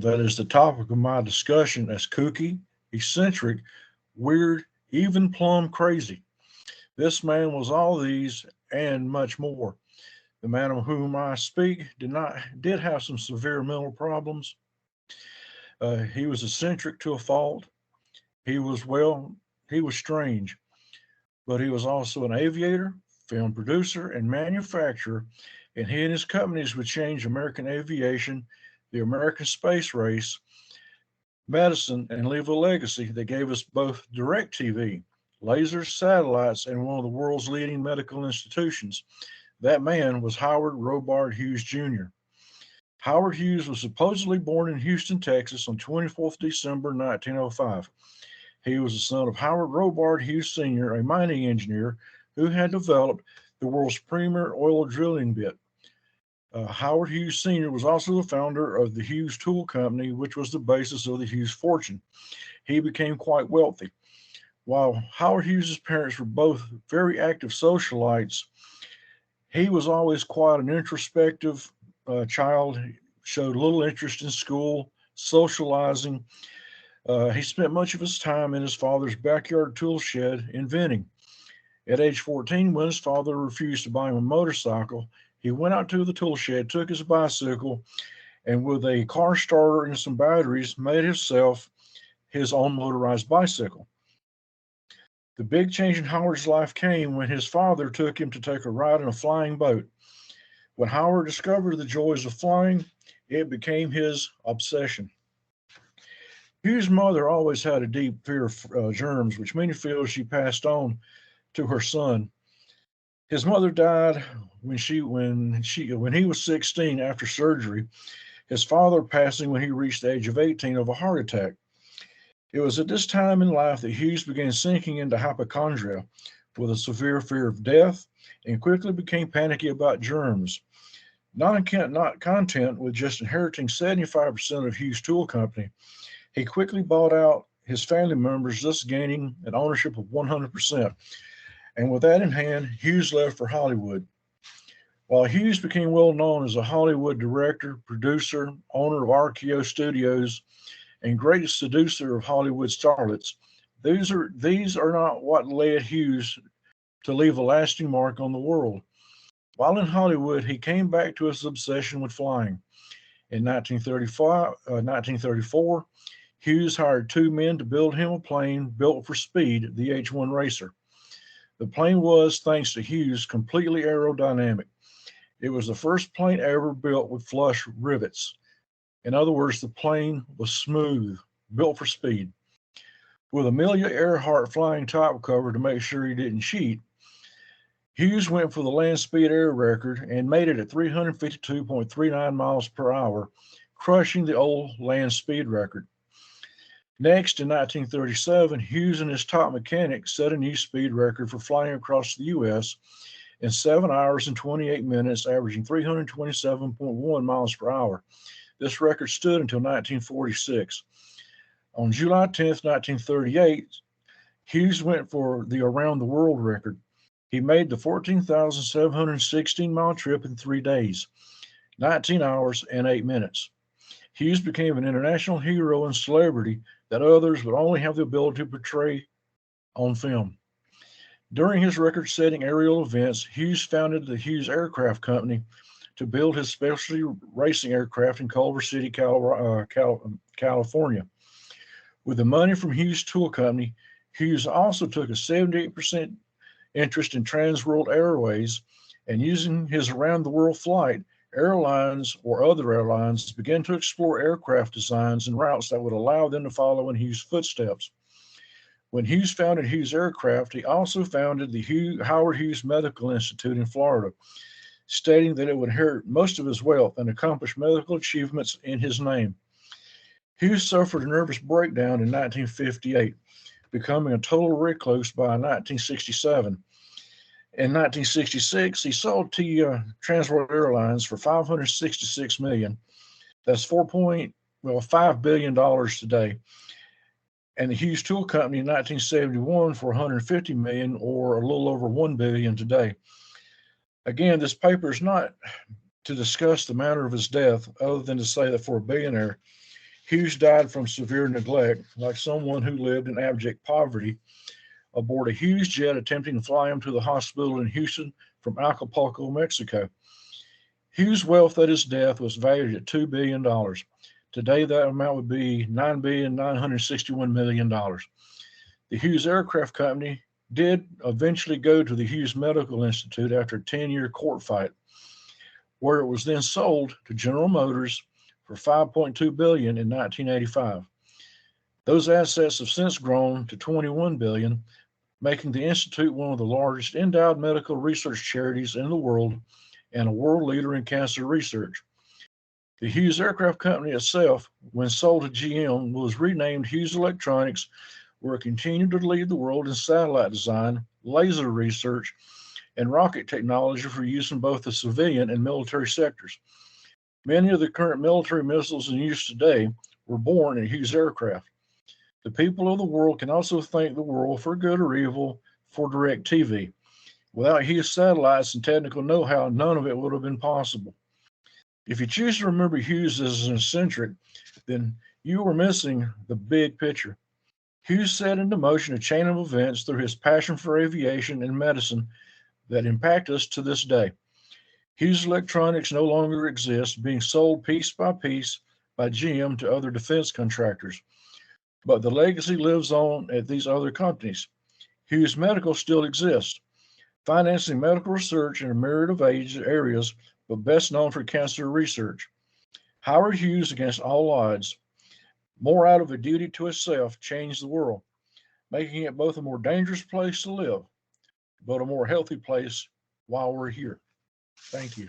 that is the topic of my discussion as kooky, eccentric, weird, even plumb crazy. This man was all these and much more. The man of whom I speak did have some severe mental problems. He was eccentric to a fault. He was well, he was strange, but he was also an aviator, film producer, and manufacturer, and he and his companies would change American aviation, the American space race, medicine, and leave a legacy that gave us both direct TV, lasers, satellites, and one of the world's leading medical institutions. That man was Howard Robard Hughes Jr. Howard Hughes was supposedly born in Houston, Texas on 24th December 1905. He was the son of Howard Robard Hughes Sr., a mining engineer who had developed the world's premier oil drilling bit. Howard Hughes Sr. was also the founder of the Hughes Tool Company, which was the basis of the Hughes fortune. He became quite wealthy. While Howard Hughes's parents were both very active socialites, he was always quite an introspective child, showed little interest in school, socializing. He spent much of his time in his father's backyard tool shed inventing. At age 14, when his father refused to buy him a motorcycle, he went out to the tool shed, took his bicycle, and with a car starter and some batteries, made himself his own motorized bicycle. The big change in Howard's life came when his father took him to take a ride in a flying boat. When Howard discovered the joys of flying, it became his obsession. Hugh's mother always had a deep fear of germs, which many feel she passed on to her son. His mother died when he was 16 after surgery. His father passing when he reached the age of 18 of a heart attack. It was at this time in life that Hughes began sinking into hypochondria with a severe fear of death and quickly became panicky about germs. Not content with just inheriting 75% of Hughes Tool Company, he quickly bought out his family members, thus gaining an ownership of 100%. And with that in hand, Hughes left for Hollywood. While Hughes became well known as a Hollywood director, producer, owner of RKO Studios, and greatest seducer of Hollywood starlets, these are not what led Hughes to leave a lasting mark on the world. While in Hollywood, he came back to his obsession with flying. In 1934, Hughes hired two men to build him a plane built for speed, the H-1 Racer. The plane was, thanks to Hughes, completely aerodynamic. It was the first plane ever built with flush rivets. In other words, the plane was smooth, built for speed. With Amelia Earhart flying top cover to make sure he didn't cheat, Hughes went for the land speed air record and made it at 352.39 miles per hour, crushing the old land speed record. Next, in 1937, Hughes and his top mechanic set a new speed record for flying across the U.S. in 7 hours and 28 minutes, averaging 327.1 miles per hour. This record stood until 1946. On July 10th, 1938, Hughes went for the around the world record. He made the 14,716-mile trip in 3 days, 19 hours, and 8 minutes. Hughes became an international hero and celebrity that others would only have the ability to portray on film. During his record setting aerial events, Hughes founded the Hughes Aircraft Company to build his specialty racing aircraft in Culver City, California. With the money from Hughes Tool Company, Hughes also took a 78% interest in Trans World Airways, and using his around the world flight, airlines or other airlines began to explore aircraft designs and routes that would allow them to follow in Hughes' footsteps. When Hughes founded Hughes Aircraft, he also founded the Howard Hughes Medical Institute in Florida, stating that it would inherit most of his wealth and accomplish medical achievements in his name. Hughes suffered a nervous breakdown in 1958, becoming a total recluse by 1967. In 1966, he sold to Transworld Airlines for $566 million. That's 4.5 billion dollars today. And the Hughes Tool Company in 1971 for 150 million, or a little over 1 billion today. Again, this paper is not to discuss the manner of his death, other than to say that for a billionaire, Hughes died from severe neglect, like someone who lived in abject poverty, aboard a Hughes jet attempting to fly him to the hospital in Houston from Acapulco, Mexico. Hughes' wealth at his death was valued at $2 billion. Today, that amount would be $9,961,000,000. The Hughes Aircraft Company did eventually go to the Hughes Medical Institute after a 10-year court fight, where it was then sold to General Motors for $5.2 billion in 1985. Those assets have since grown to $21 billion, making the Institute one of the largest endowed medical research charities in the world and a world leader in cancer research. The Hughes Aircraft Company itself, when sold to GM, was renamed Hughes Electronics, where it continued to lead the world in satellite design, laser research, and rocket technology for use in both the civilian and military sectors. Many of the current military missiles in use today were born in Hughes Aircraft. The people of the world can also thank the world, for good or evil, for DirecTV. Without Hughes satellites and technical know-how, none of it would have been possible. If you choose to remember Hughes as an eccentric, then you are missing the big picture. Hughes set into motion a chain of events through his passion for aviation and medicine that impact us to this day. Hughes Electronics no longer exists, being sold piece by piece by GM to other defense contractors. But the legacy lives on at these other companies. Hughes Medical still exists, financing medical research in a myriad of areas, but best known for cancer research. Howard Hughes, against all odds, more out of a duty to itself, changed the world, making it both a more dangerous place to live, but a more healthy place while we're here. Thank you.